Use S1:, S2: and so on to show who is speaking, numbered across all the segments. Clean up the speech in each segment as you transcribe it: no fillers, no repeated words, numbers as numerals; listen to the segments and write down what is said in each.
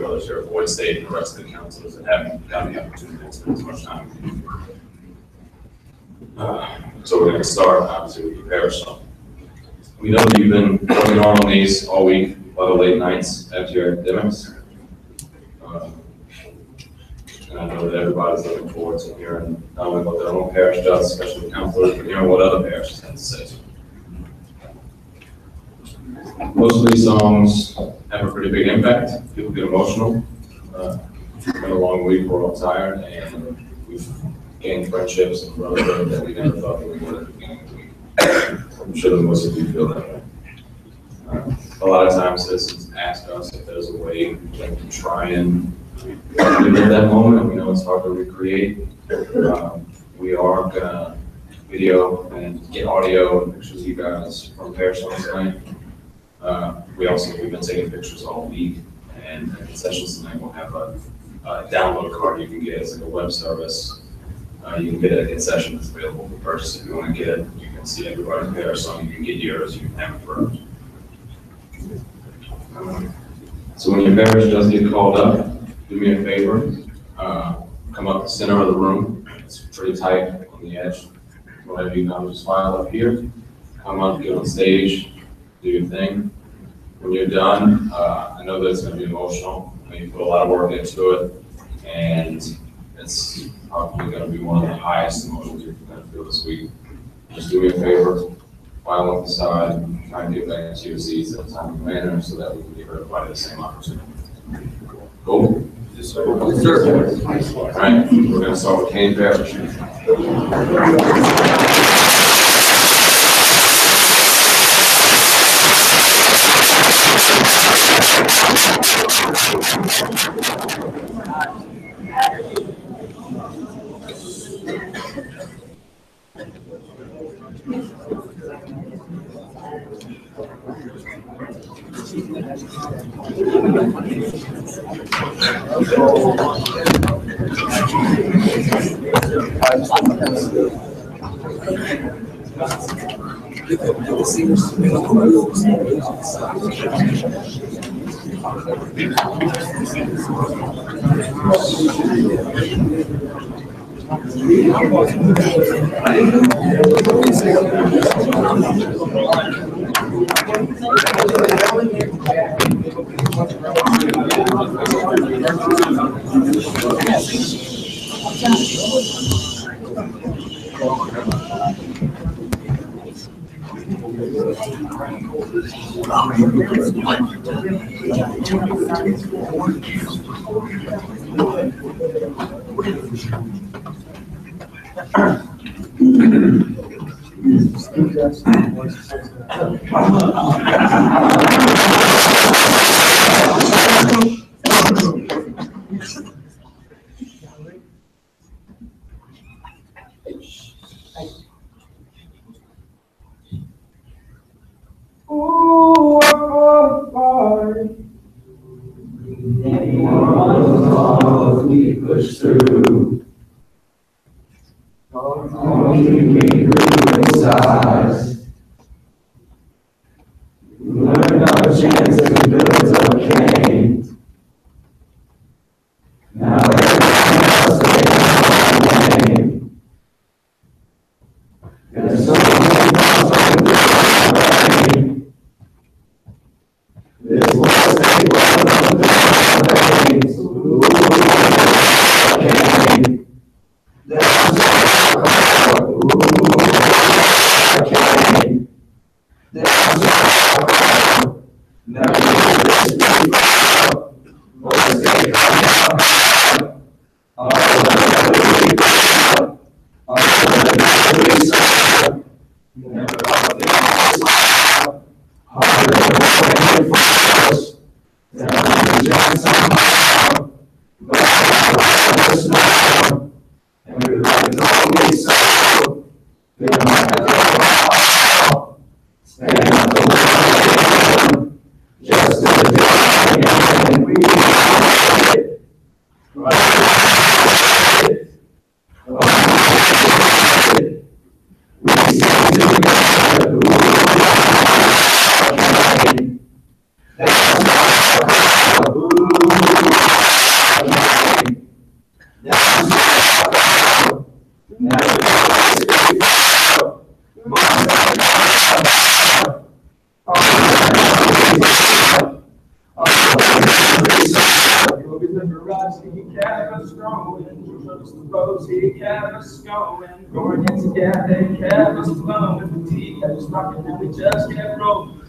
S1: others here at Boyd State and the rest of the counselors that haven't gotten the opportunity to spend as much time. So we're going to start, obviously, with the parish song. We know that you've been working on these all week, a lot of late nights after your academics. And I know that everybody's looking forward to hearing not only what their own parish does, especially the counselors, but hearing what other parishes have to say. Most of these songs have a pretty big impact. People get emotional. It's been a long week, we're all tired, and we've gained friendships and brotherhood that we never thought that we would at the beginning of the week. I'm sure that most of you feel that way. A lot of times citizens ask us if there's a way that we can try and live that moment, and we know it's hard to recreate. We are gonna video and get audio and pictures of you guys from parish songs tonight. We've been taking pictures all week, and at concessions tonight we'll have a download card you can get. It's like a web service. You can get it at concession that's available for purchase. If you want to get it, you can see everybody's parish song. You can get yours. You can have it forever. So when your parish does get called up, do me a favor. Come up the center of the room. It's pretty tight on the edge. Whatever you come, just file up here. Come up, get on stage, do your thing. When you're done, I know that it's going to be emotional. I mean, you put a lot of work into it, and it's probably going to be one of the highest emotions you're going to feel this week. Just do me a favor, file off the side, try and get back to your seats in a timely manner so that we can give everybody the same opportunity. Cool? Yes, sir. Yes, sir. All right, we're going to start with Kane Parish.
S2: We push through. Only we grew in size. Learn our chance to build okay. Now everything else is name. There's so many this was a He kept us going, going in together, he kept us flowing, the tea kept us rocking, and we just kept rolling.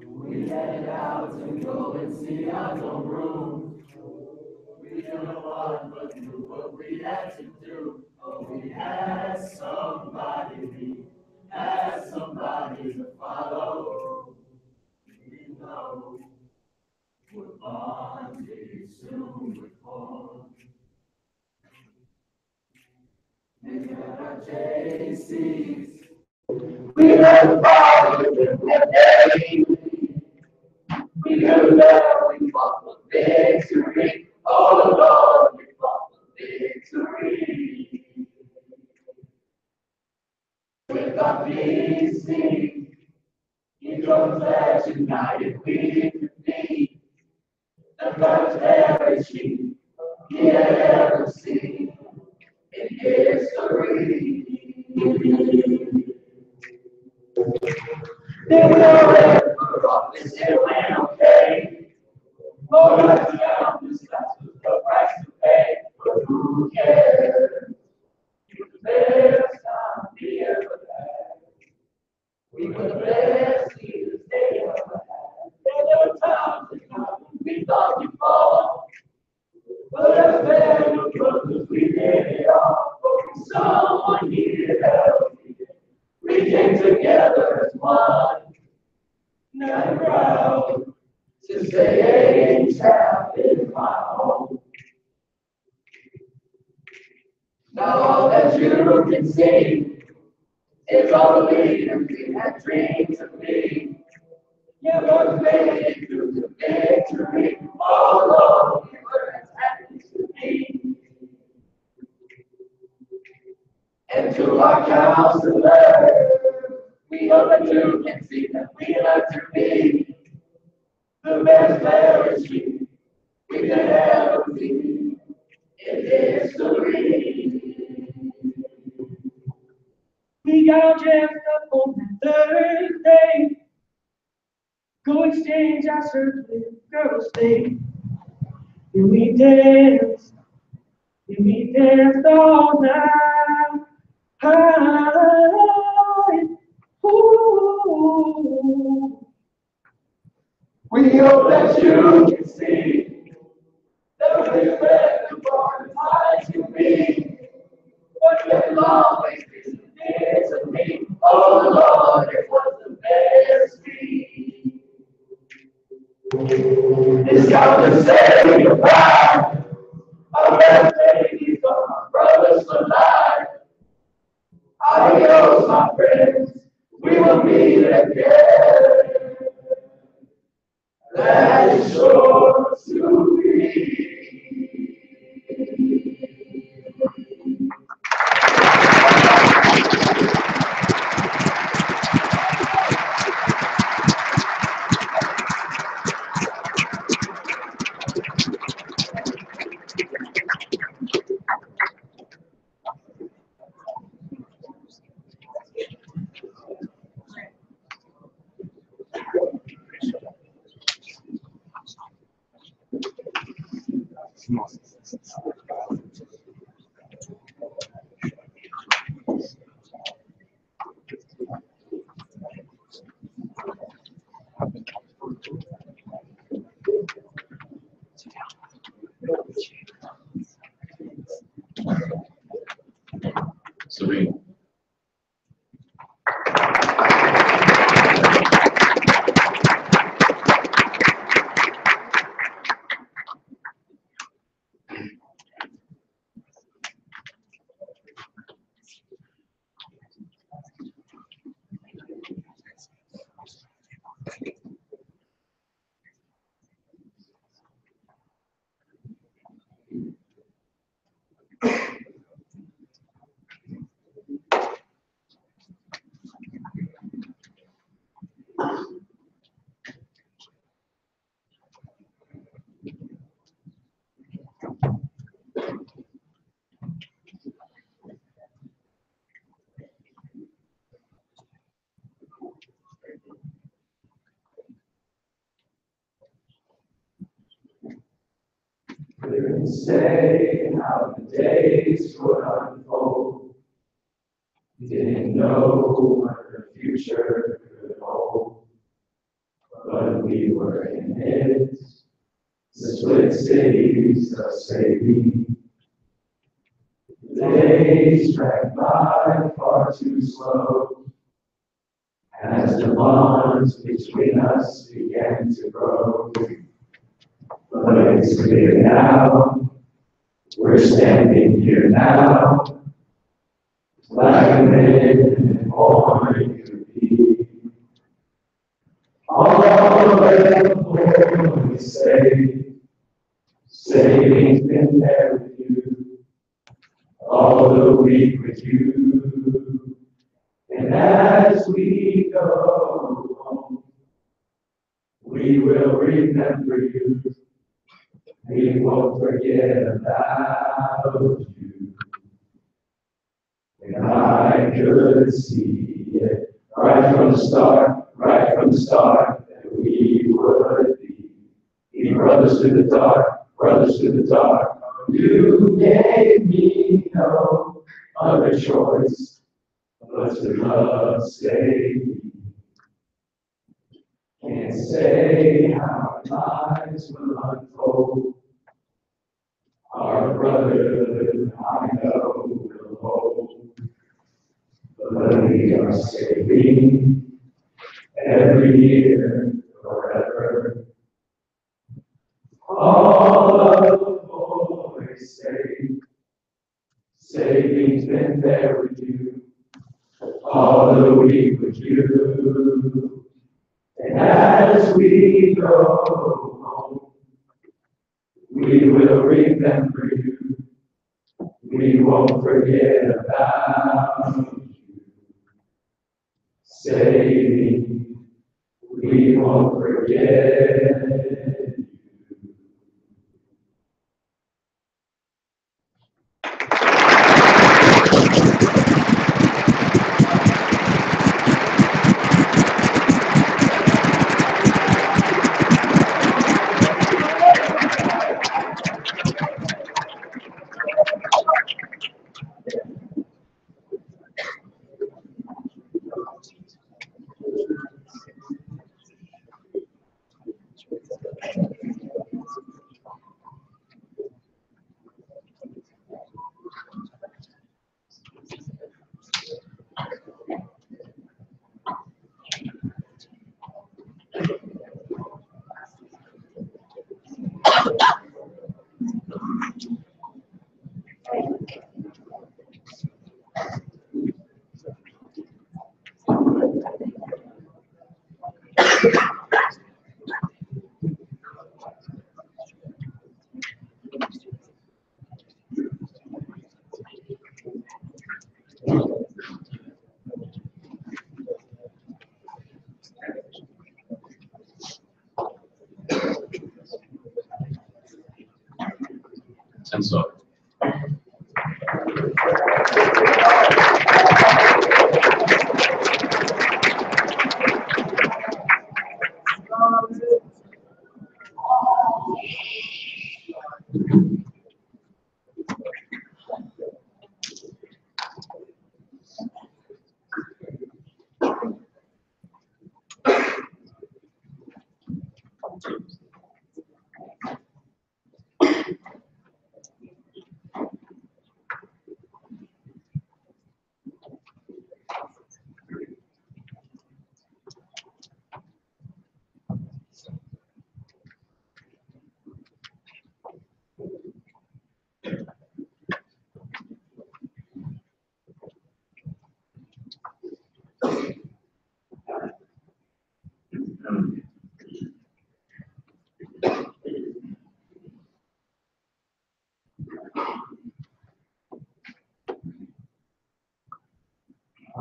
S2: We headed out to go and see our own room. We didn't know what, but knew what we had to do. Oh, we had somebody, we had somebody to follow. We know we're bonded, soon we're born. We had our JCs. We had fathers in the day. We knew that we fought for victory. Oh Lord, we fought for victory. With our PC, he drove that united we could be the first heresy he had ever seen in history. They will ever off this hill and okay. Lord, I found this last was the price to pay, but who cares? It was the best time we ever had. We were the best leaders they ever had. There were times that we thought we'd fall, but as band of brothers we did it all. But when someone needed help, we came together as one. Now I'm proud to say H-Town is my home. Now all that you can see is all the leaders we had dreams of me. Yeah, but made it through the victory. Oh Lord, we were as happy to be. And to our counselors, we hope that you can see that we like to be the best players we could ever be in history. We got dressed up on Thursday. Go exchange our shirts with girls' day. And we danced all night. Ooh. We hope that you can see that we're ready for the times can be. But you'll always be dear to me. Oh Lord, it was the bittersweet. It's time to say goodbye. Our babies are my brothers for life. Adios, my friends. We will meet again. That is sure to be.
S1: Serene.
S2: Couldn't say how the days would unfold. Didn't know what the future could hold. But we were in it, the split cities of safety. The days dragged by far too slow. As the bonds between us began to grow. But it's clear now, we're standing here now, like men and born to be. All the boys saving's been there with you, all the week with you. And as we go home, we will remember you. We won't forget about you. And I could see it right from the start, that we would be brothers to the dark, brothers to the dark. You gave me no other choice but to love, stay. Can't say how our lives will unfold. Our brotherhood, I know, will hold. But we are saving every year forever. All of the boys saving's been there with you, all the week with you. And as we go home, we will remember you. We won't forget about you. Saving, we won't forget you.
S1: And so.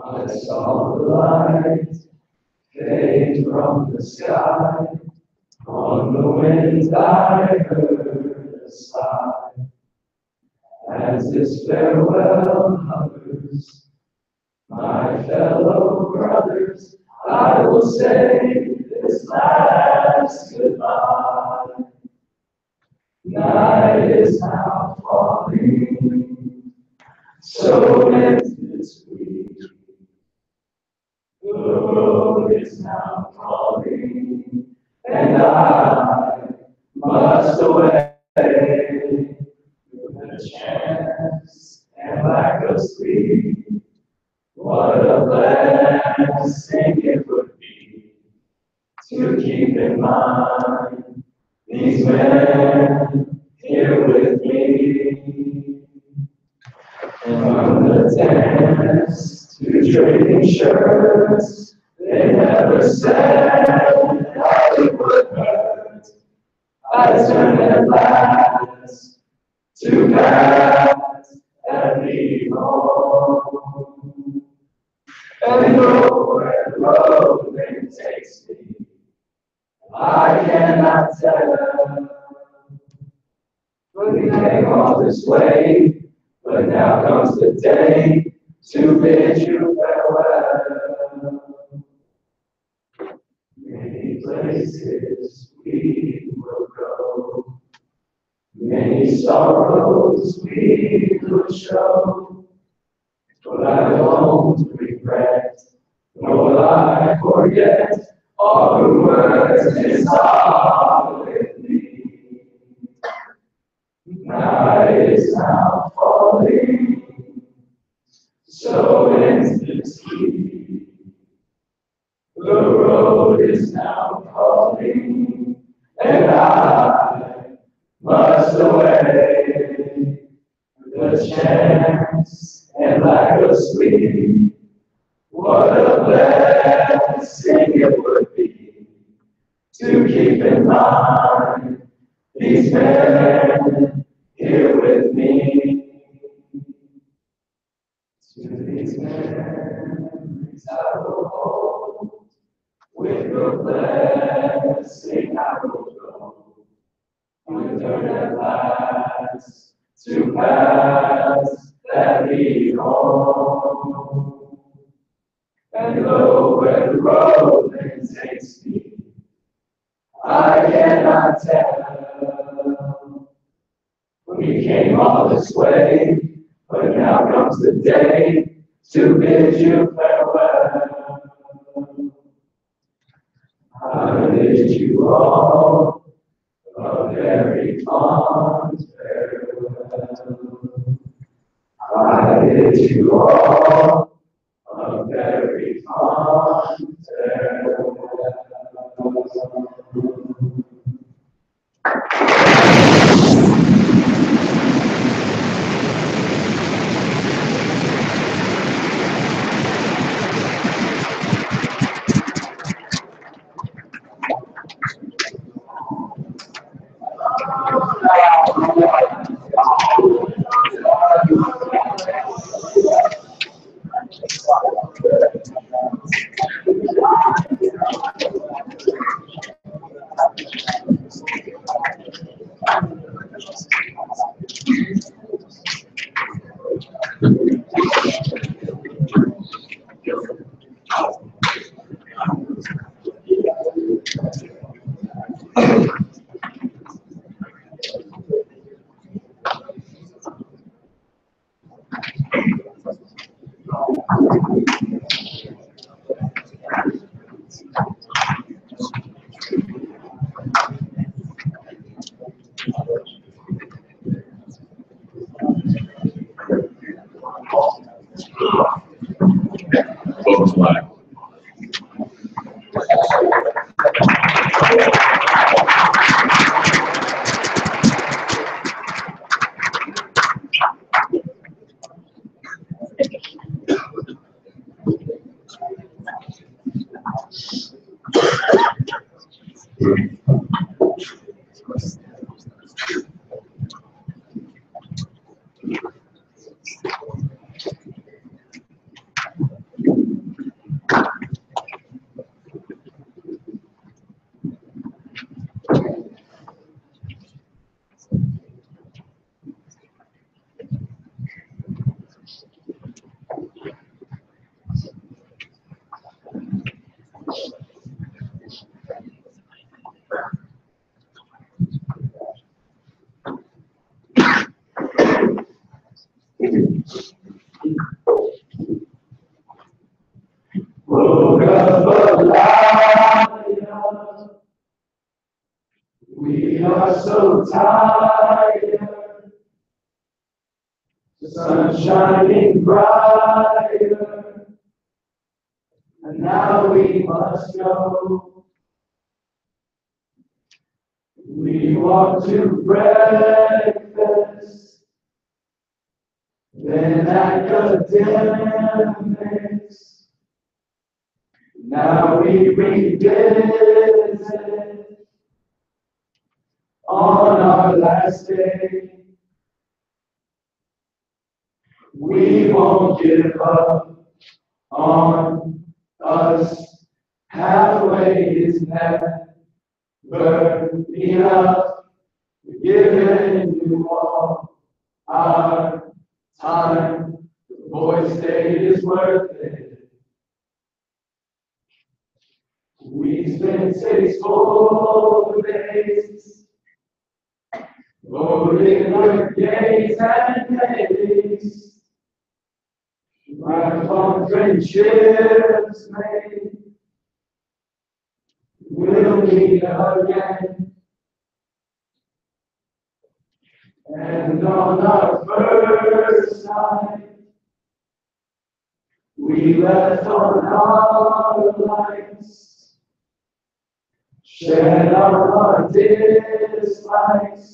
S2: I saw the light fade from the sky. On the winds I heard a sigh. As this farewell hovers, my fellow brothers, I will say this last goodbye. Night is now falling, so ends this week. The road is now calling, and I must away. With a chance and lack of sleep, what a blessing it would be to keep in mind these men here with me. From the dance to trading shirts, they never said how it would hurt. I turned at last to pass and leave home. And though where the road takes me, I cannot tell. But we came all this way, but now comes the day to bid you farewell. Many places we will go, many sorrows we will show, but I won't regret, nor will I forget all the words in song with me. Night is now falling, so ends this sleep. The road is now calling, and I must away. The chance and lack of sleep, what a blessing it would be to keep in mind these men here with me. To these memories I will hold, with your blessing I will go. Return at last to paths that lead home. And lo, where the road then takes me, I cannot tell. We came all this way, but now comes the day to bid you farewell. I bid you all a very fond farewell. I bid you all a very fond farewell.
S1: Vote flag.
S2: Woke up alive. We are so tired. The sun shining brighter. And now we must go. We walk to breakfast. Then academics. Now we revisit on our last day. We won't give up on us. Halfway is never enough. We're giving you all our time. The boys' day is worth it. We spent 6 full days voting our days and days. Lifelong friendships made. We'll meet again. And on our first night, we left on our lights. Shed our dislikes.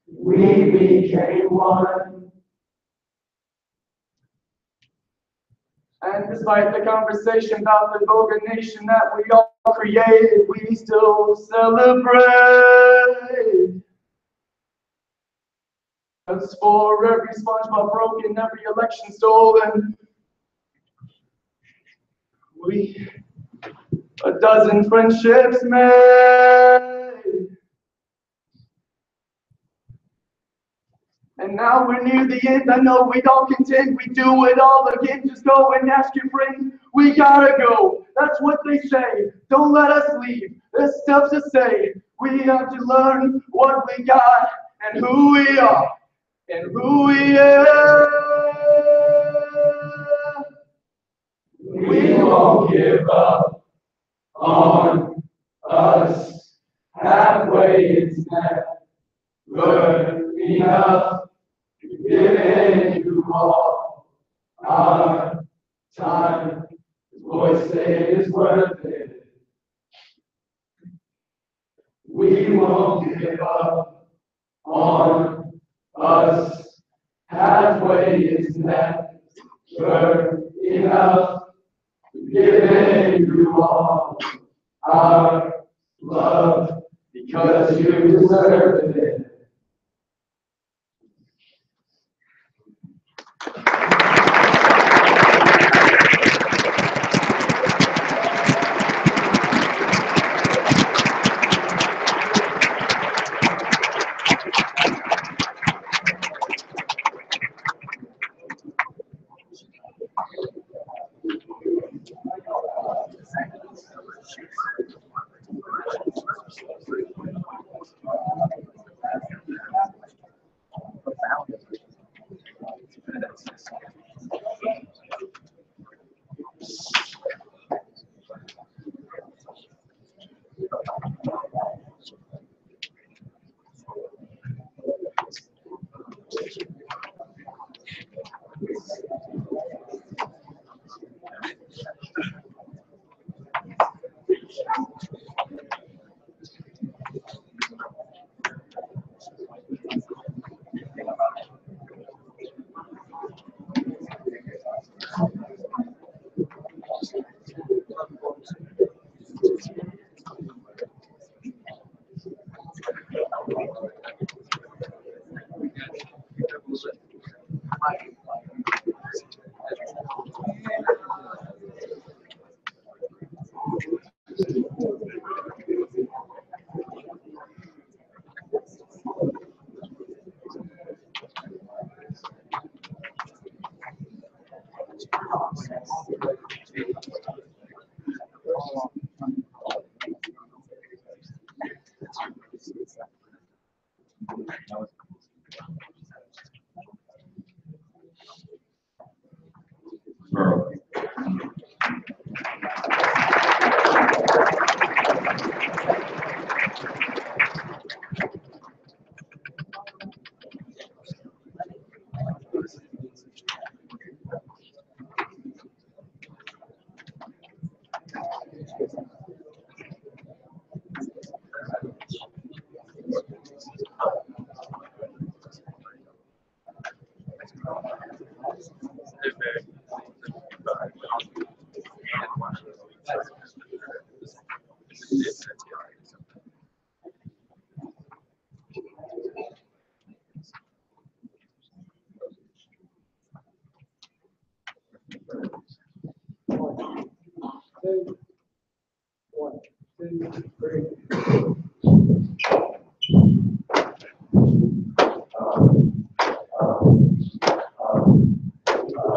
S2: We became one. And despite the conversation about the vulgar nation that we all created, we still celebrate. As for every SpongeBob broken, every election stolen, we a dozen friendships made. And now we're near the end. I know we don't contend. We do it all again. Just go and ask your friends. We gotta go. That's what they say. Don't let us leave. There's stuff to say. We have to learn what we got and who we are and who we are. We won't give up on us. Halfway is never enough. Giving you all our time. The boys say it's worth it. We won't give up on us. Halfway is never enough. Giving you all our love because you deserve it.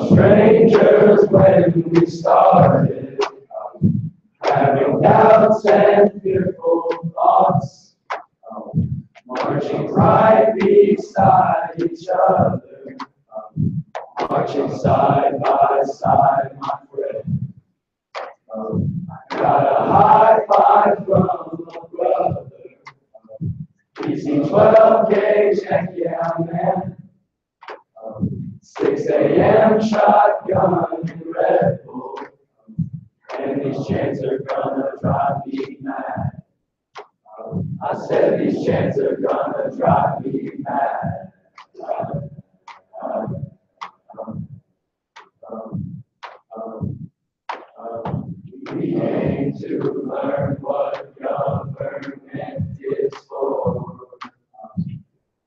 S2: Strangers when we started, having doubts and fearful thoughts, marching right beside each other, marching side by side, my friend. Got a high five from a brother, he's in 12 gauge and yeah, man. 6 a.m. shotgun and Red Bull, and these chants are gonna drive me mad. I said these chants are gonna drive me mad. We came to learn what government is for,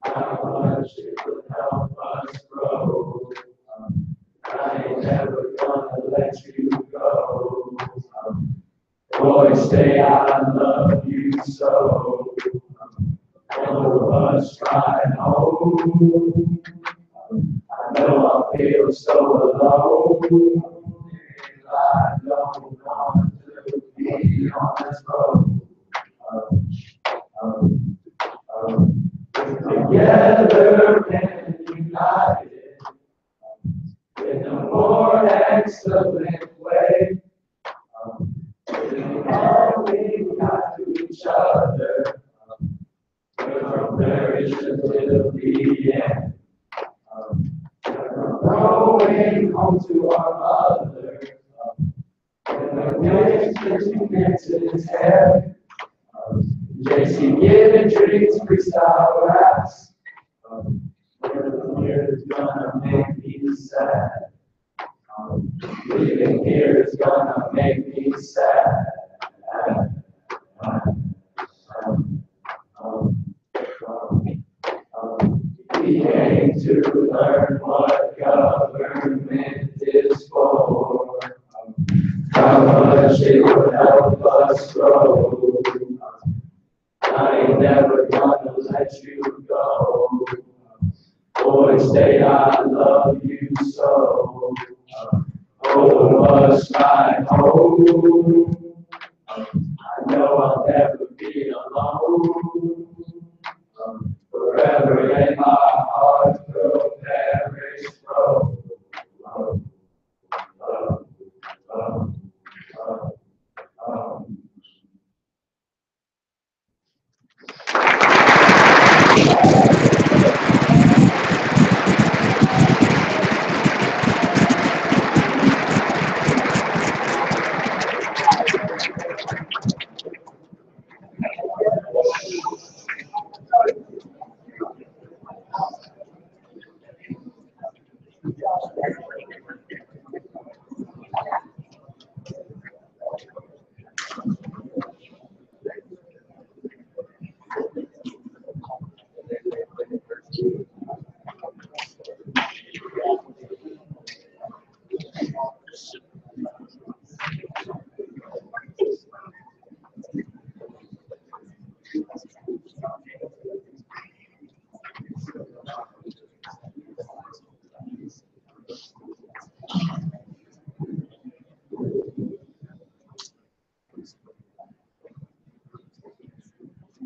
S2: how much it will help us grow. I ain't never gonna let you go. Boy, stay, I love you so. All of us ride home. I know I feel so alone. I don't want to be on this road. Together and united in a more excellent way. All we got to each other, we're very until the end. Going home to our mother, and the next thing gets his head. JC giving treats, freestyle raps. Here is gonna make me sad. Leaving here is gonna make me sad. We came to learn what government is for, how much it would help us grow. I ain't never gonna let you go. Boy, stay, I love you so. All of us ride home. I know I'll never be alone. Forever in my heart will perish from.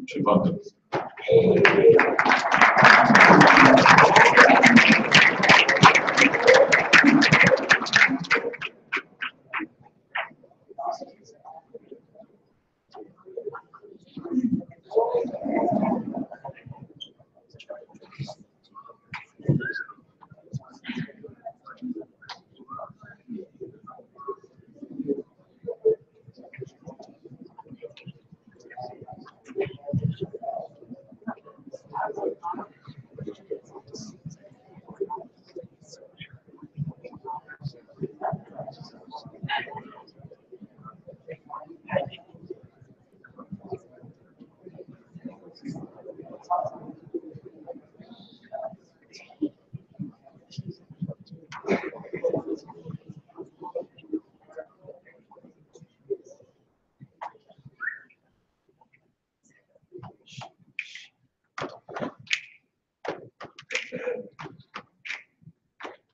S1: Shabbat.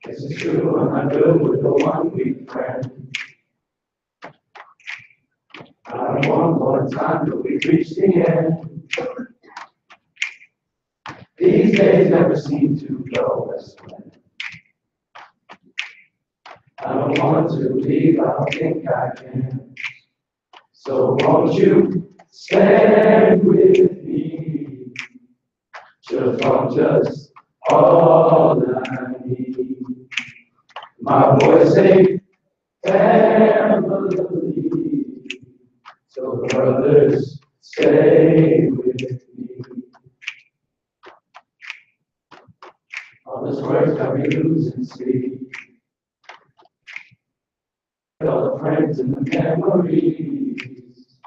S2: This is true, and I know with the one weak friend. Not one more time till we reach the end. These days never seem to go as planned. I don't want to leave, I don't think I can. So won't you stand with me? Just all I need. My voice say family. So brothers, stay with me. All this work that we lose and see. All the friends and the memories.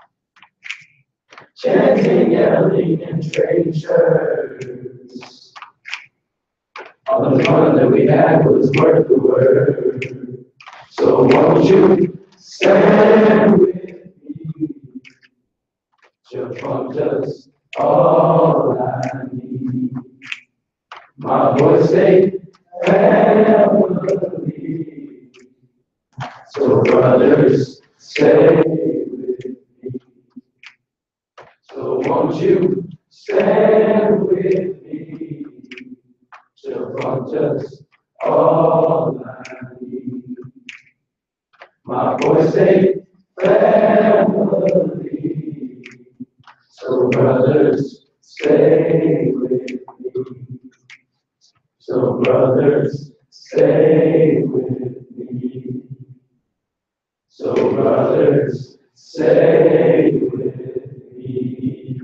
S2: Chanting, yelling, and trading shirts. All the fun that we had was worth the word. So won't you stand with me? Just all I need. My voice say family. So brothers, stay with me. So won't you stand with me? Just all I need. My voice say family. So brothers, stay with me. So brothers, stay with me. So brothers, stay with me.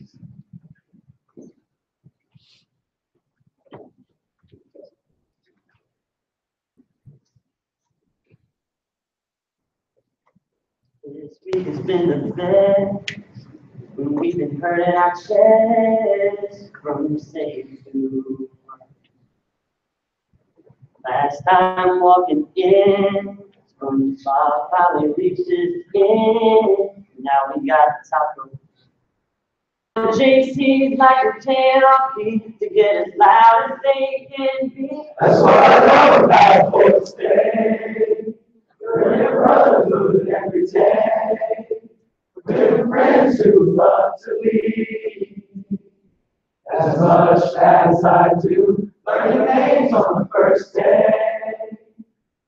S2: This week has been the best. We've been hurting our chests from stage to last time walking in, from the bar finally reached his end. Now we got the top of JC's like a tailpiece to get as loud as they can be. That's what I love about folks day. We're in brotherhood every day. We're friends who love to lead. As much as I do, learning names on the first day.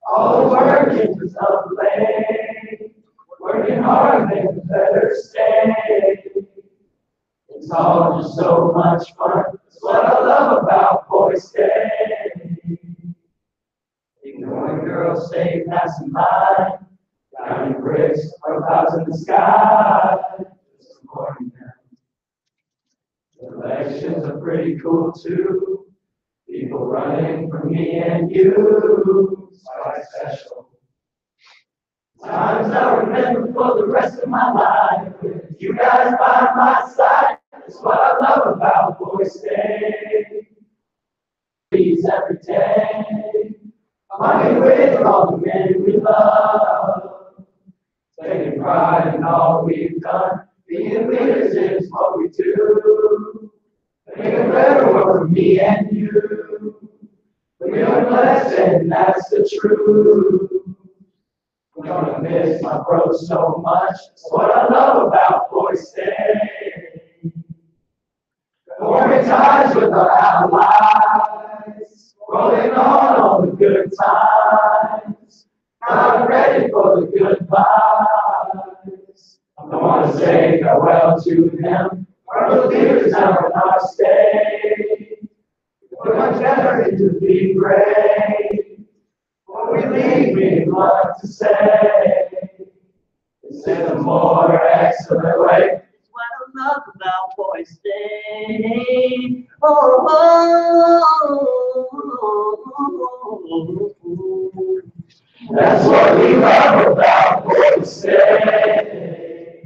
S2: All the work is of late. Working hard makes a better stay. It's all just so much fun. That's what I love about Boys Day. Ignoring girls stay passing by. Diamond bricks are clouds in the sky. Just ignoring them. The elections are pretty cool too. People running for me and you. It's quite special. Times I remember for the rest of my life. With you guys by my side. That's what I love about Boys Day. Please every day. Fighting with all the men we love. Taking pride in all we've done. Being leaders is what we do. Make a better world for me and you. We are blessed and that's the truth. I'm gonna miss my bros so much. That's what I love about Boys Day. Forming ties with our allies. Rolling on all the good times. I'm ready for the goodbyes. I want to say farewell to them. Our leaders are in our state. We're much better to be brave. When we leave, we love to say, it's in a more excellent way. It's what I love about Boys Day. Oh, oh, oh. That's what we love about Boys Day.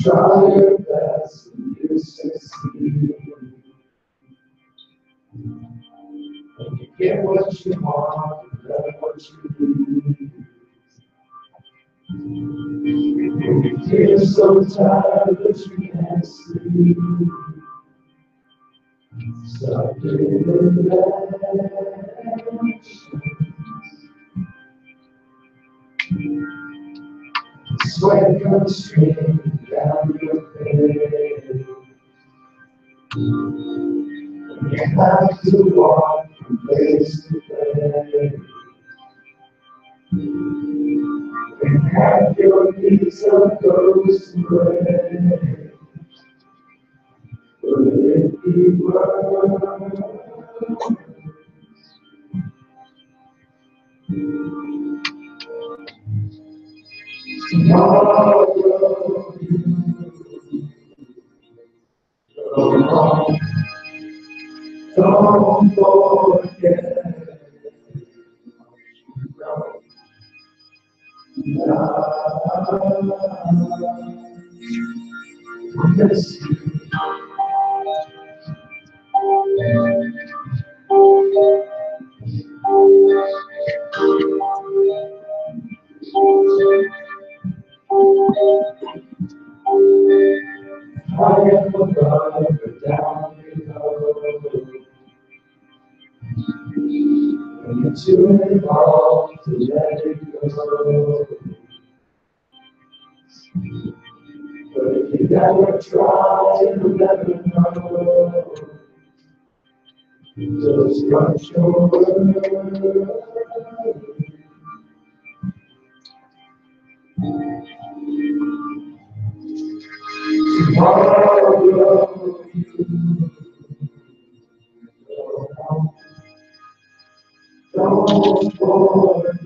S2: Try your best and you succeed. And you get what you want and get what you need. And you feel so tired that you can't sleep. Stop doing that. Sweat comes streaming down your face. You have to walk from place to place. And have your pizza goes to break. But if you were tomorrow, don't forget. Yes. I am above but down below. And you're too involved to let it go. But if you never try, you'll never know. Just watch your world. Tomorrow, don't forget.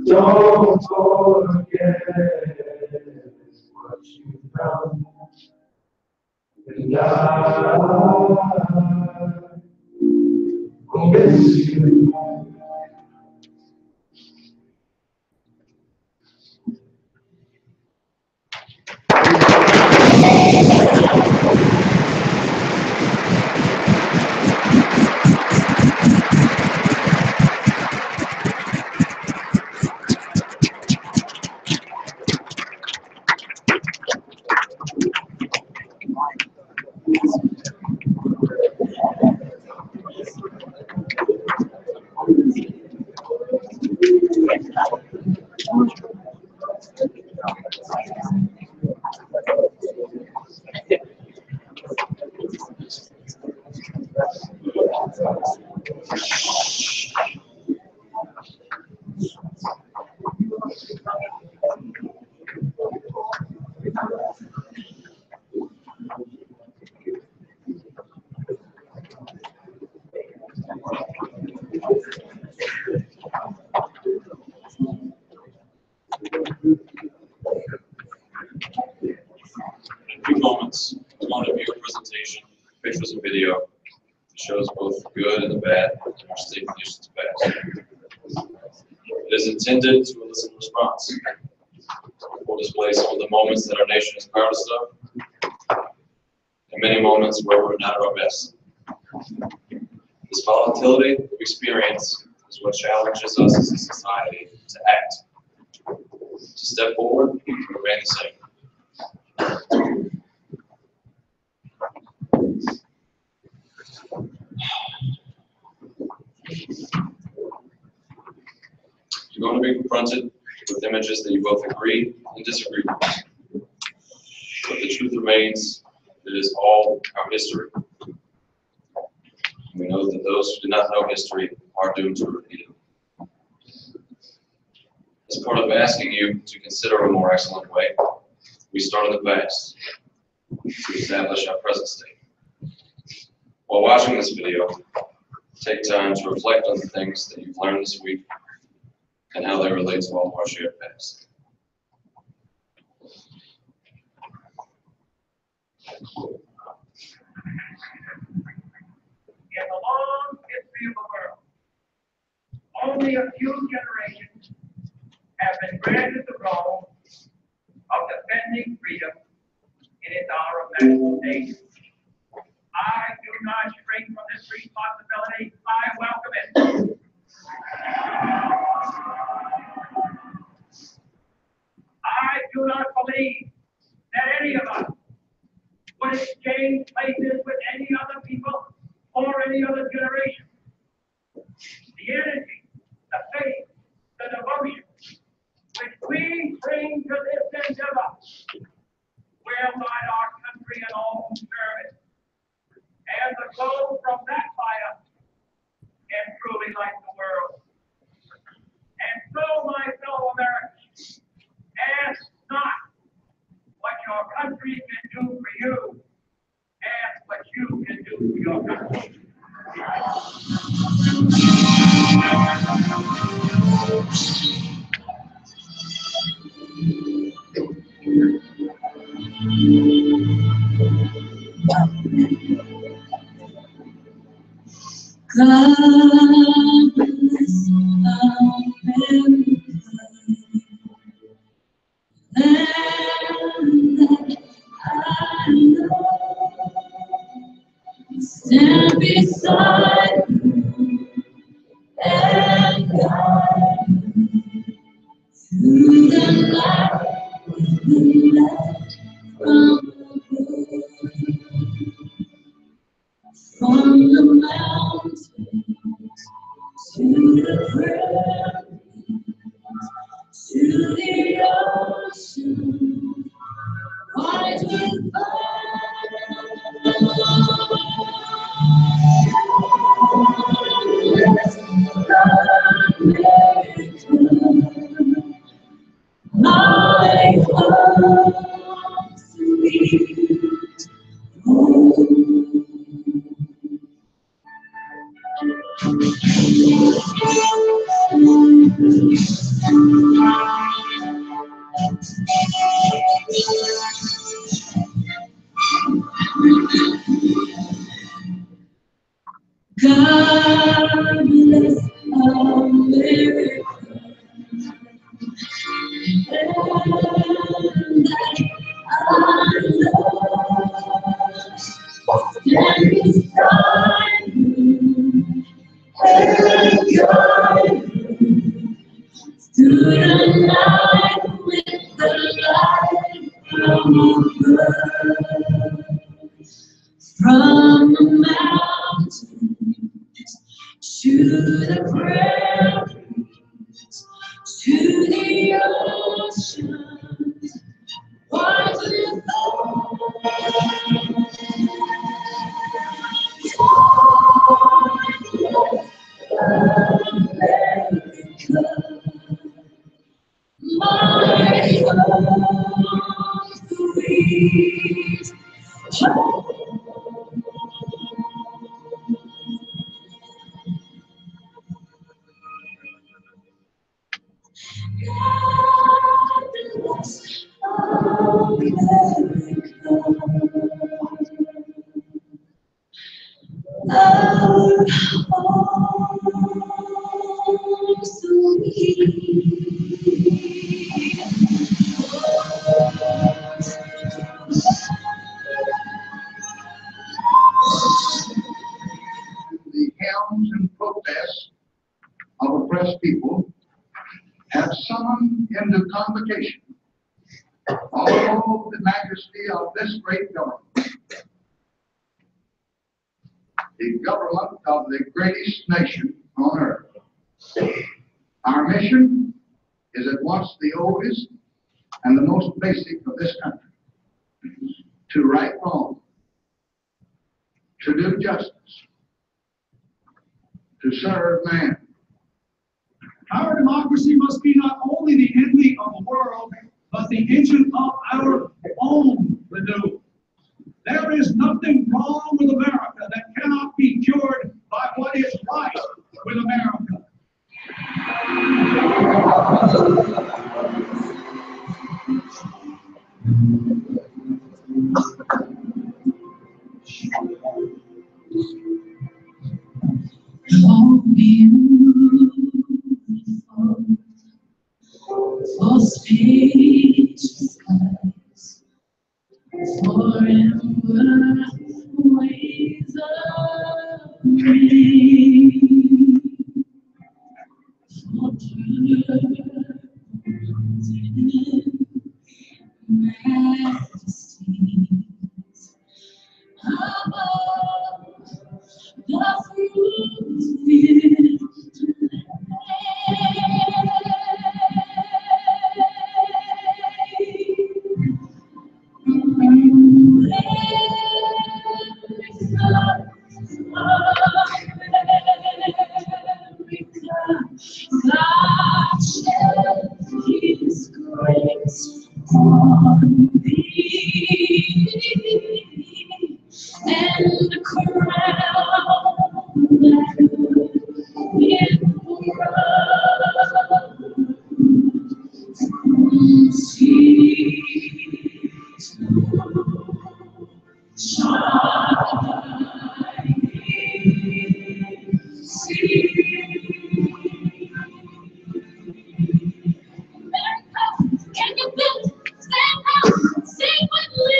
S2: Don't forget what you've done, and I will miss you.
S3: In a few moments, I want to view a presentation, pictures and video. It shows both the good and the bad in our state conditions past. It is intended to elicit a response. It will display some of the moments that our nation is proudest of, and many moments where we're not at our best. This volatility of experience is what challenges us as a society to act, to step forward, and remain the same. You're going to be confronted with images that you both agree and disagree with. But the truth remains, it is all our history. We know that those who do not know history are doomed to repeat it. As part of asking you to consider a more excellent way, we start in the past to establish our present state. While watching this video, take time to reflect on the things that you've learned this week and how they relate to all of our shared past.
S4: In the long history of the world, only a few generations have been granted the role of defending freedom in its hour of national danger. I do not shrink from this responsibility. I welcome it. I do not believe that any of us would exchange places with any other people or any other generation. The energy, the faith, the devotion which we bring to this endeavor will guide our country and all who serve it. And the glow from that fire
S2: God bless America, land that I know. Stand beside you and guide through the night with the light from above. From the mountains to the prairie, to the ocean, wide with my heart sweet home. God bless America, and I love. Stand beside you and guide through the night with the light from above. From the mountains to the prairie, to the ocean, wide with my heart sweet home. God bless America, our home sweet.
S5: The hymns and protests of oppressed people have summoned into convocation all the majesty of this great government, the government of the greatest nation on earth. Our mission is at once the oldest and the most basic of this country: to right wrong, to do justice, to serve man.
S6: Our democracy must be not only the envy of the world, but the engine of our own renewal. There is nothing wrong with America that cannot be cured by what is right with America.
S2: Oh, beautiful, for speechless eyes, forever ways of me, for pearls in majesties above the fruits filled God shed His grace on thee and crown Can you feel it? Stand up, sing with me.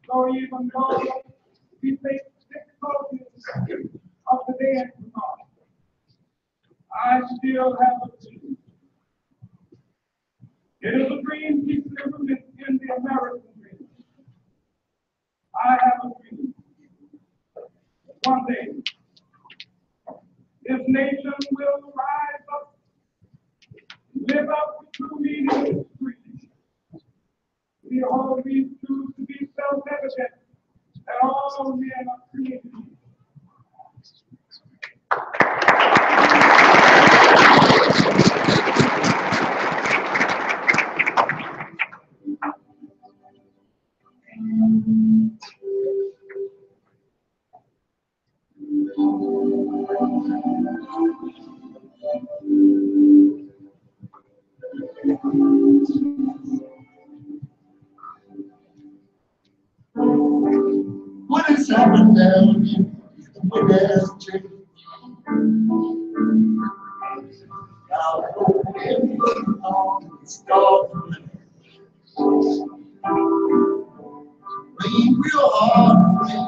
S6: So even though we face difficulties of the day and tomorrow, I still have a dream. It is a dream deeply rooted in the American dream. I have a dream. One day, this nation will rise up, live out the true meaning of its creed. We hold these truths to be self-evident that all men are created equal.
S2: What has happened down here? What has changed? Now, it's gone. Rain real hard, rain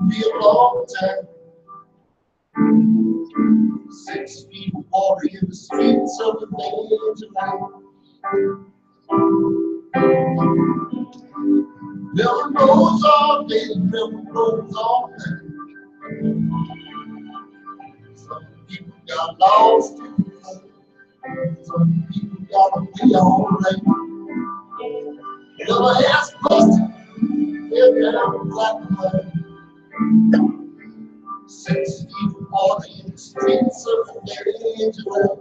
S2: real long time. 6 feet of water in the streets of the major light. River goes all day, river goes all night. Some people got lost in the flood. Some people got away all right. River has busted every black mud. 6 feet of water in the streets of the major light.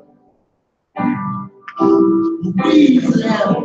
S2: Louisiana.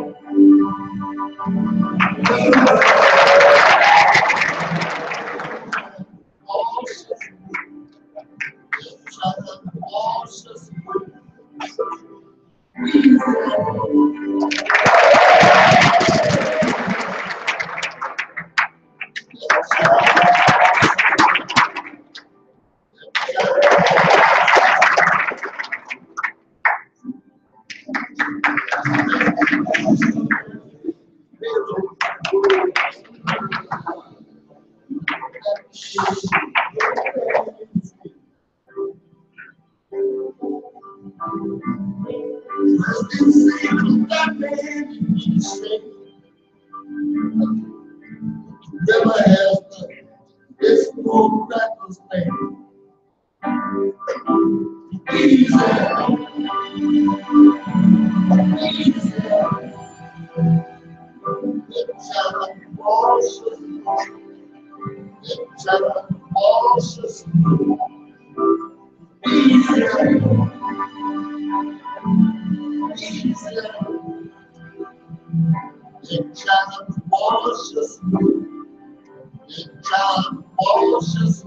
S2: Never has this poor reckless man. Easy. Easy. It's a cautious. It's a cautious. Easy. Easy. It's a cautious. It's a cautious.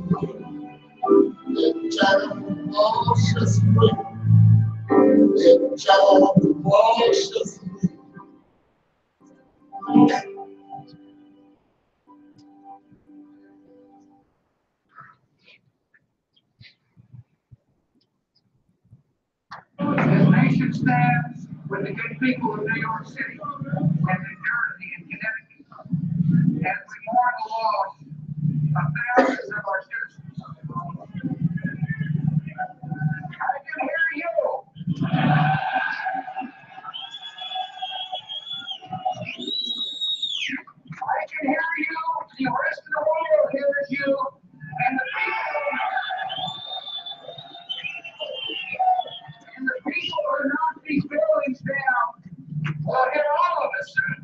S2: cautiously. Lift your cautiously.
S4: This nation stands with the good people of New York City and New Jersey and Connecticut as we mourn the loss of thousands of our citizens. I can hear you. I can hear you. The rest of the world hears you. And the people who knock these buildings down will hear all of us soon.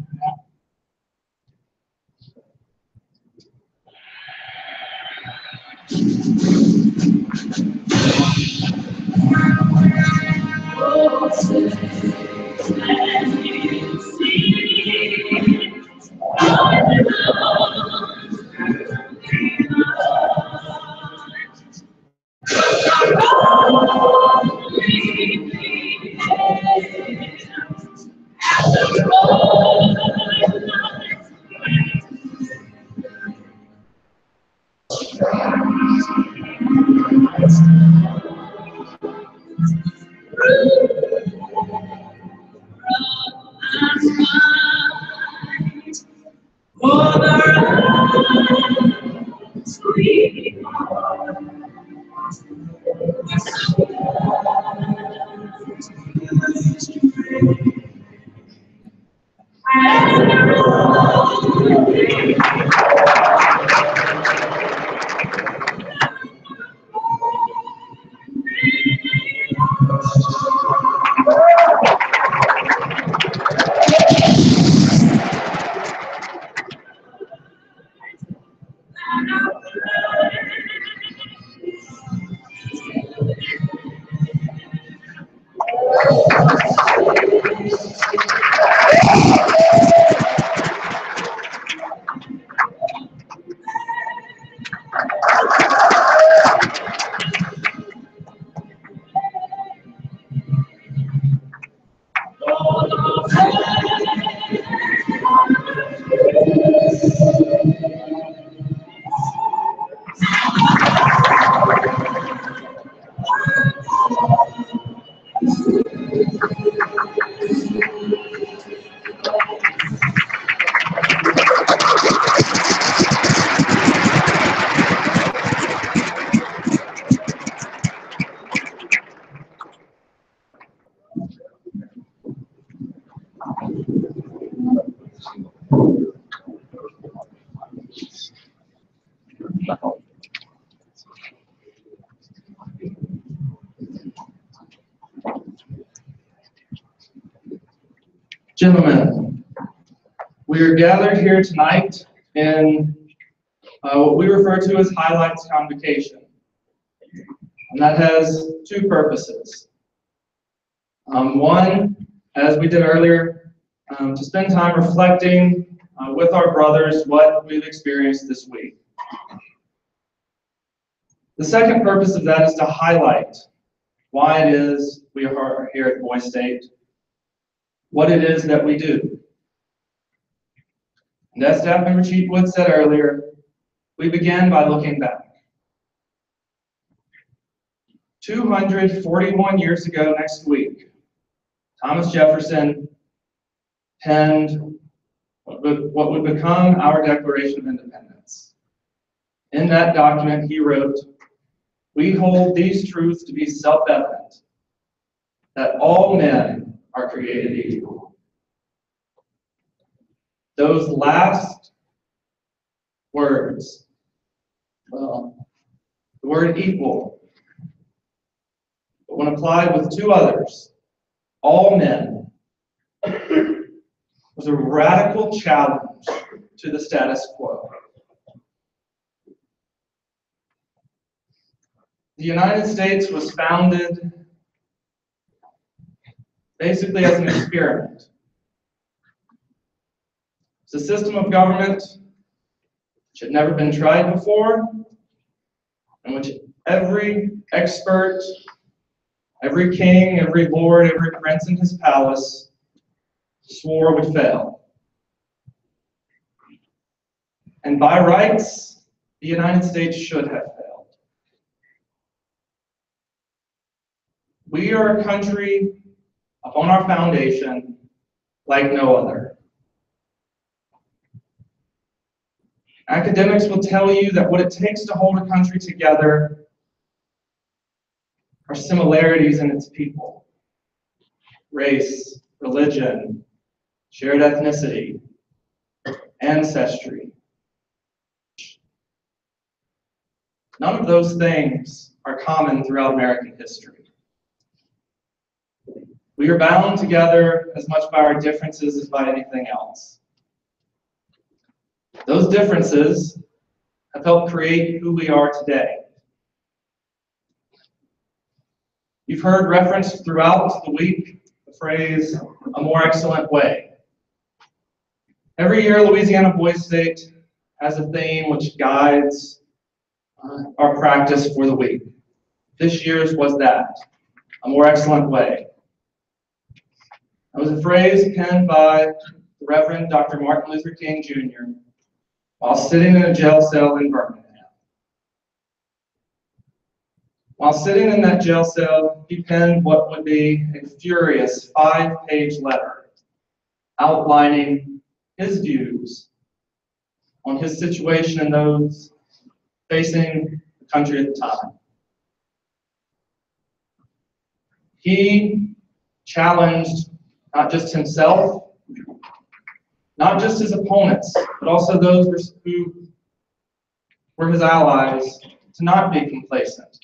S7: Gentlemen, we are gathered here tonight in what we refer to as Highlights Convocation. And that has two purposes. One, as we did earlier, to spend time reflecting with our brothers what we've experienced this week. The second purpose of that is to highlight why it is we are here at Boy State, what it is that we do. And as Staff Member Chief Wood said earlier, we began by looking back. 241 years ago next week, Thomas Jefferson penned what would become our Declaration of Independence. In that document, he wrote, "We hold these truths to be self-evident, that all men are created equal." Those last words, well, the word equal, but when applied with two others, all men, was a radical challenge to the status quo. The United States was founded basically as an experiment. It's a system of government which had never been tried before, and which every expert, every king, every lord, every prince in his palace swore would fail. And by rights, the United States should have failed. We are a country upon our foundation like no other. Academics will tell you that what it takes to hold a country together are similarities in its people: race, religion, shared ethnicity, ancestry. None of those things are common throughout American history. We are bound together as much by our differences as by anything else. Those differences have helped create who we are today. You've heard referenced throughout the week the phrase, "a more excellent way." Every year, Louisiana Boys State has a theme which guides our practice for the week. This year's was that, "a more excellent way." That was a phrase penned by the Reverend Dr. Martin Luther King Jr. while sitting in a jail cell in Birmingham. While sitting in that jail cell, he penned what would be a furious 5-page letter outlining his views on his situation and those facing the country at the time. He challenged not just himself, not just his opponents, but also those who were his allies, to not be complacent,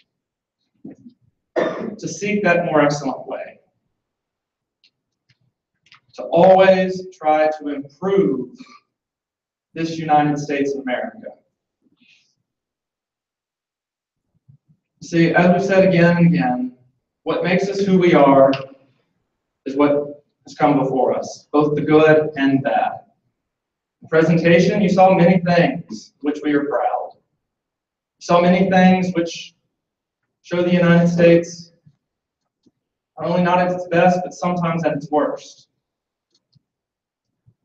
S7: to seek that more excellent way, to always try to improve this United States of America. See, as we've said again and again, what makes us who we are is what has come before us, both the good and bad. In the presentation, you saw many things which we are proud. You saw many things which show the United States not only not at its best, but sometimes at its worst.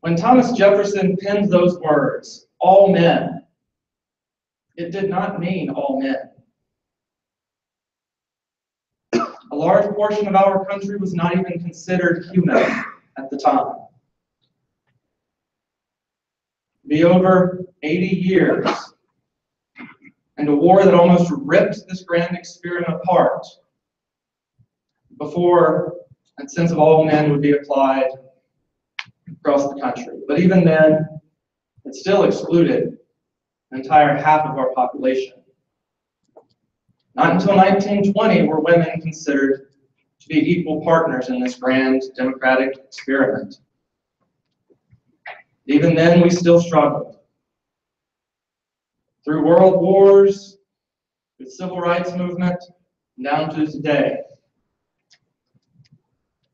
S7: When Thomas Jefferson penned those words, "all men," it did not mean all men. A large portion of our country was not even considered human at the time. Be over 80 years, and a war that almost ripped this grand experiment apart before that sense of all men would be applied across the country. But even then, it still excluded an entire half of our population. Not until 1920 were women considered to be equal partners in this grand democratic experiment. Even then, we still struggled. Through world wars, the civil rights movement, and down to today,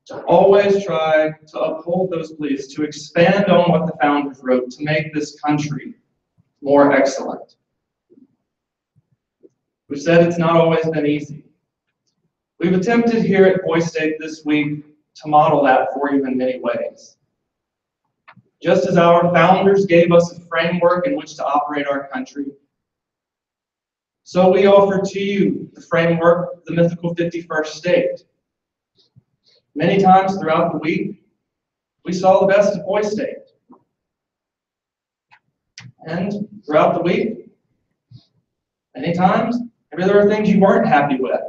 S7: to always try to uphold those beliefs, to expand on what the founders wrote, to make this country more excellent. We've said it's not always been easy. We've attempted here at Boys State this week to model that for you in many ways. Just as our founders gave us a framework in which to operate our country, so we offer to you the framework of the mythical 51st state. Many times throughout the week, we saw the best of Boys State. And throughout the week, many times, maybe there were things you weren't happy with.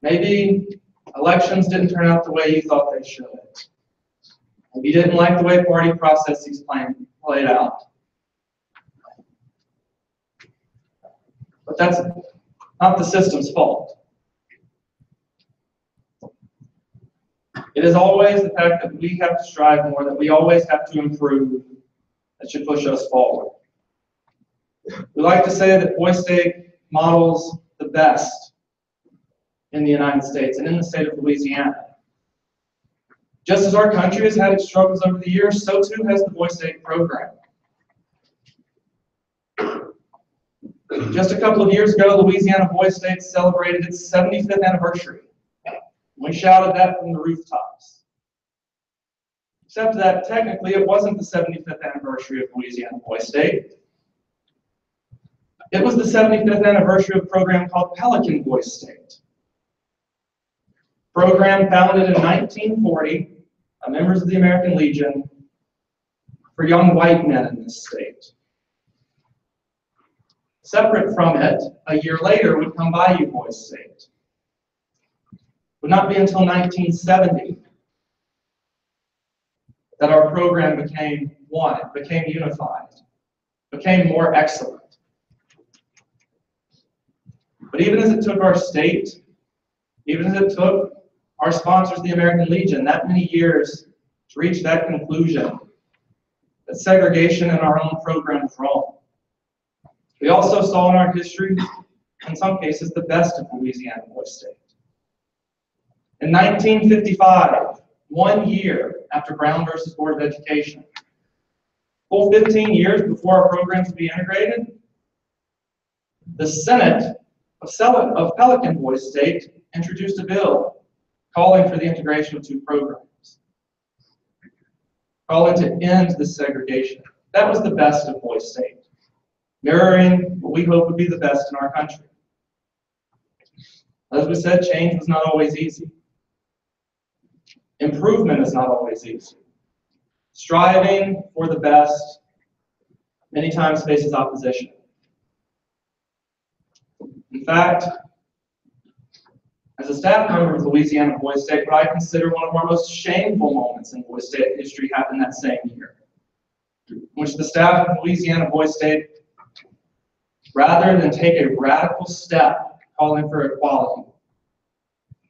S7: Maybe elections didn't turn out the way you thought they should. Maybe you didn't like the way party processes played out. But that's not the system's fault. It is always the fact that we have to strive more, that we always have to improve, that should push us forward. We like to say that Boys State models the best in the United States and in the state of Louisiana. Just as our country has had its struggles over the years, so too has the Boys State program. Just a couple of years ago, Louisiana Boys State celebrated its 75th anniversary. We shouted that from the rooftops. Except that technically it wasn't the 75th anniversary of Louisiana Boys State. It was the 75th anniversary of a program called Pelican Boys State. Program founded in 1940 by members of the American Legion for young white men in this state. Separate from it, a year later would come Bayou Boys State. It would not be until 1970 that our program became one, became unified, became more excellent. But even as it took our state, even as it took our sponsors, the American Legion, that many years to reach that conclusion, that segregation in our own program was wrong. We also saw in our history, in some cases, the best of Louisiana Boys State. In 1955, 1 year after Brown versus Board of Education, full 15 years before our programs would be integrated, the Senate of Pelican Boys State introduced a bill calling for the integration of two programs, calling to end this segregation. That was the best of Boys State, mirroring what we hope would be the best in our country. As we said, change was not always easy. Improvement is not always easy. Striving for the best many times faces opposition. In fact, as a staff member of Louisiana Boys State, what I consider one of our most shameful moments in Boys State history happened that same year, in which the staff of Louisiana Boys State, rather than take a radical step calling for equality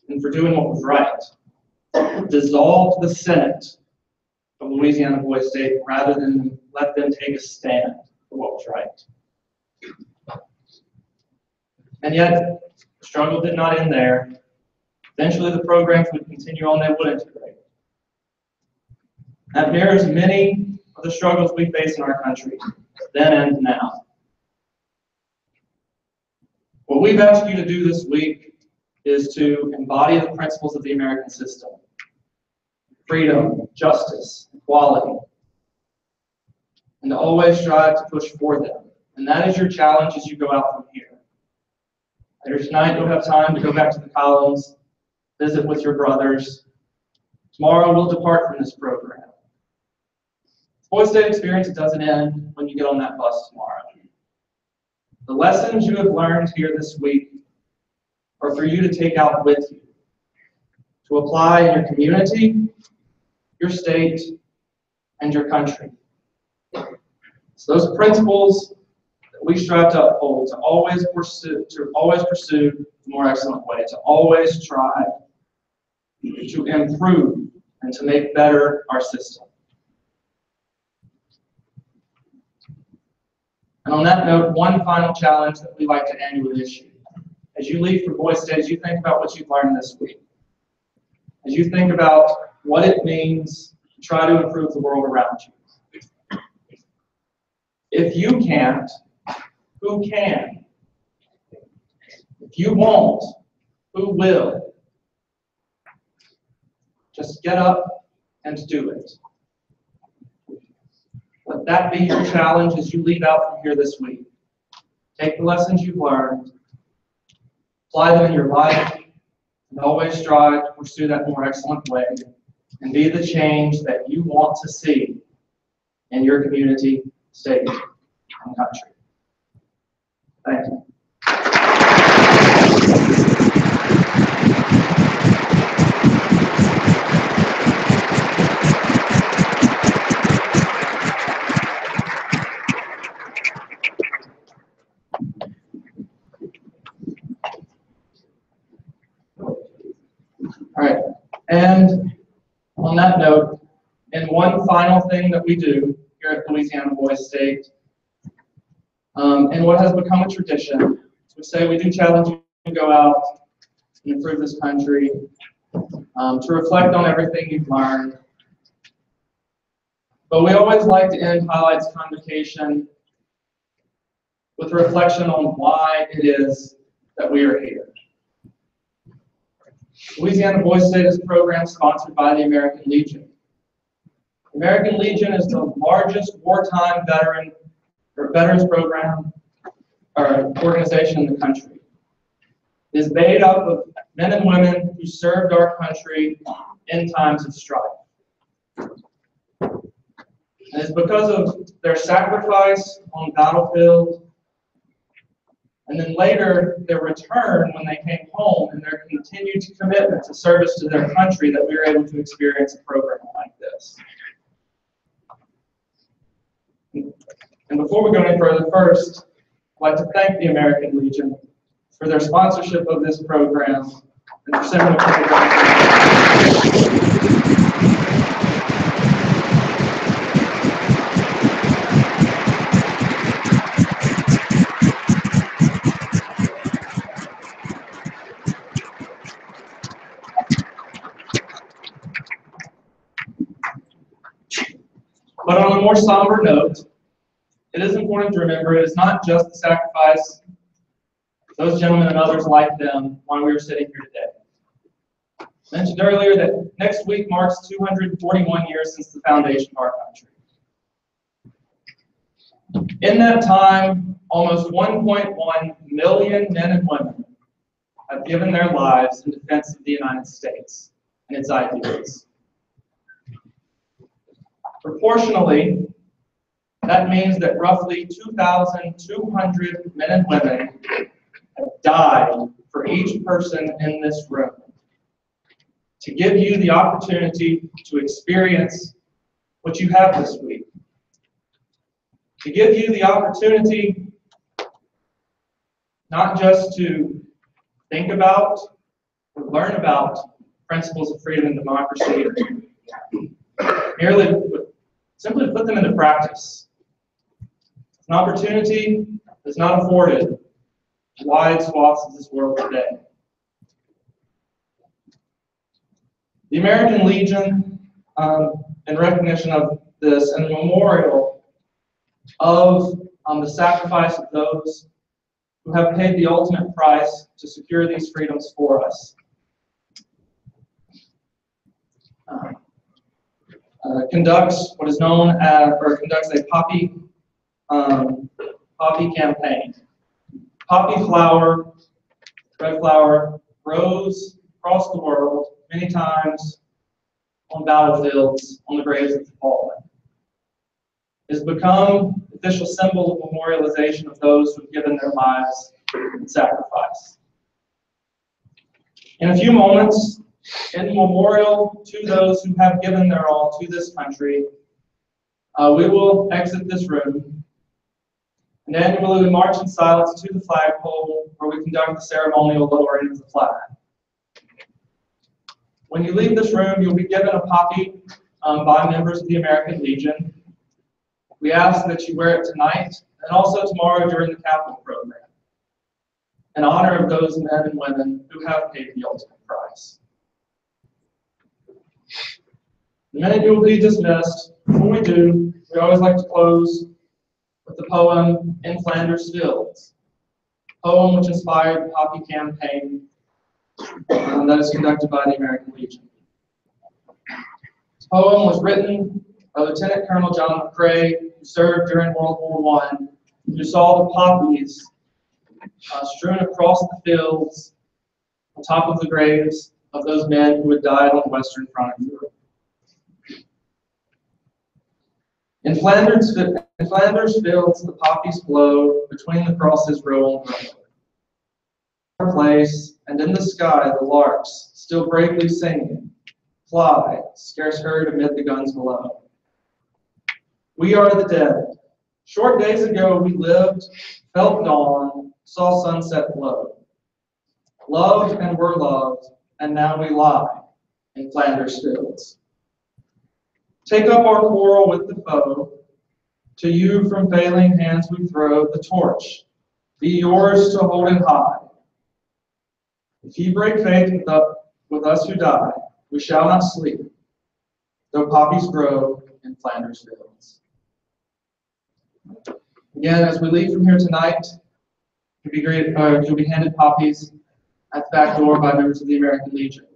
S7: and for doing what was right, dissolved the Senate of Louisiana Boys State rather than let them take a stand for what was right. And yet, the struggle did not end there. Eventually, the programs would continue on, they would integrate. That mirrors many of the struggles we face in our country, then and now. What we've asked you to do this week is to embody the principles of the American system: freedom, justice, equality, and to always strive to push for them. And that is your challenge as you go out from here. Later tonight, you'll have time to go back to the columns, visit with your brothers. Tomorrow, we'll depart from this program. The Boys State experience doesn't end when you get on that bus tomorrow. The lessons you have learned here this week are for you to take out with you, to apply in your community, your state, and your country. So those principles that we strive to uphold, to always pursue the more excellent way, to always strive to improve and to make better our system. And on that note, one final challenge that we like to annually issue. As you leave for Boys State, as you think about what you've learned this week, as you think about what it means to try to improve the world around you. If you can't, who can? If you won't, who will? Just get up and do it. Let that be your challenge as you leave out from here this week. Take the lessons you've learned, apply them in your life, and always strive to pursue that more excellent way, and be the change that you want to see in your community, state, and country. Thank you. All right, and on that note, and one final thing that we do here at Louisiana Boys State, and what has become a tradition, as we say, we do challenge you to go out and improve this country, to reflect on everything you've learned. But we always like to end Highlights Convocation with a reflection on why it is that we are here. Louisiana Voice Status program sponsored by the American Legion. The American Legion is the largest wartime veterans program or organization in the country. It is made up of men and women who served our country in times of strife. And it's because of their sacrifice on the battlefield, and then later their return when they came home and their continued commitment to service to their country that we were able to experience a program like this. And before we go any further, first, I'd like to thank the American Legion for their sponsorship of this program and for sending a program. But on a more somber note, it is important to remember it is not just the sacrifice of those gentlemen and others like them while we are sitting here today. I mentioned earlier that next week marks 241 years since the foundation of our country. In that time, almost 1.1 million men and women have given their lives in defense of the United States and its ideals. Proportionally, that means that roughly 2,200 men and women have died for each person in this room to give you the opportunity to experience what you have this week. To give you the opportunity not just to think about or learn about principles of freedom and democracy, merely simply put them into practice. It's an opportunity that's not afforded to wide swaths of this world today. The American Legion, in recognition of this, and a memorial of the sacrifice of those who have paid the ultimate price to secure these freedoms for us, conducts what is known as, or conducts a poppy campaign. Poppy flower, red flower, grows across the world many times on battlefields, on the graves of the fallen. It has become the official symbol of memorialization of those who have given their lives in sacrifice. In a few moments, in memorial to those who have given their all to this country, we will exit this room and annually march in silence to the flagpole where we conduct the ceremonial lowering of the flag. When you leave this room, you'll be given a poppy by members of the American Legion. We ask that you wear it tonight and also tomorrow during the Capitol program in honor of those men and women who have paid the ultimate price. The minute you will be dismissed, before we do, we always like to close with the poem In Flanders Fields, a poem which inspired the Poppy campaign that is conducted by the American Legion. This poem was written by Lieutenant Colonel John McCrae, who served during World War I, who saw the poppies strewn across the fields on top of the graves of those men who had died on the Western Front of Europe. In Flanders fields, the poppies blow between the crosses row and row. Place, and in the sky the larks, still bravely singing, fly, scarce heard amid the guns below. We are the dead. Short days ago we lived, felt dawn, saw sunset glow. Loved and were loved, and now we lie in Flanders fields. Take up our quarrel with the foe. To you from failing hands we throw the torch. Be yours to hold it high. If ye break faith with us who die, we shall not sleep, though poppies grow in Flanders fields. Again, as we leave from here tonight, you'll be handed copies at the back door by members of the American Legion.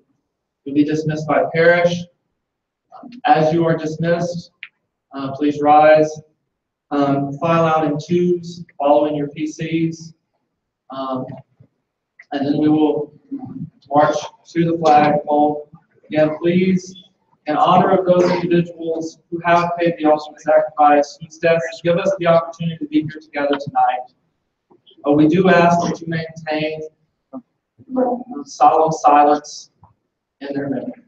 S7: You'll be dismissed by parish. As you are dismissed, please rise, file out in twos, following your PCs, and then we will march to the flagpole. Again, please, in honor of those individuals who have paid the ultimate sacrifice, whose deaths give us the opportunity to be here together tonight, we do ask that you maintain solemn silence in their memory.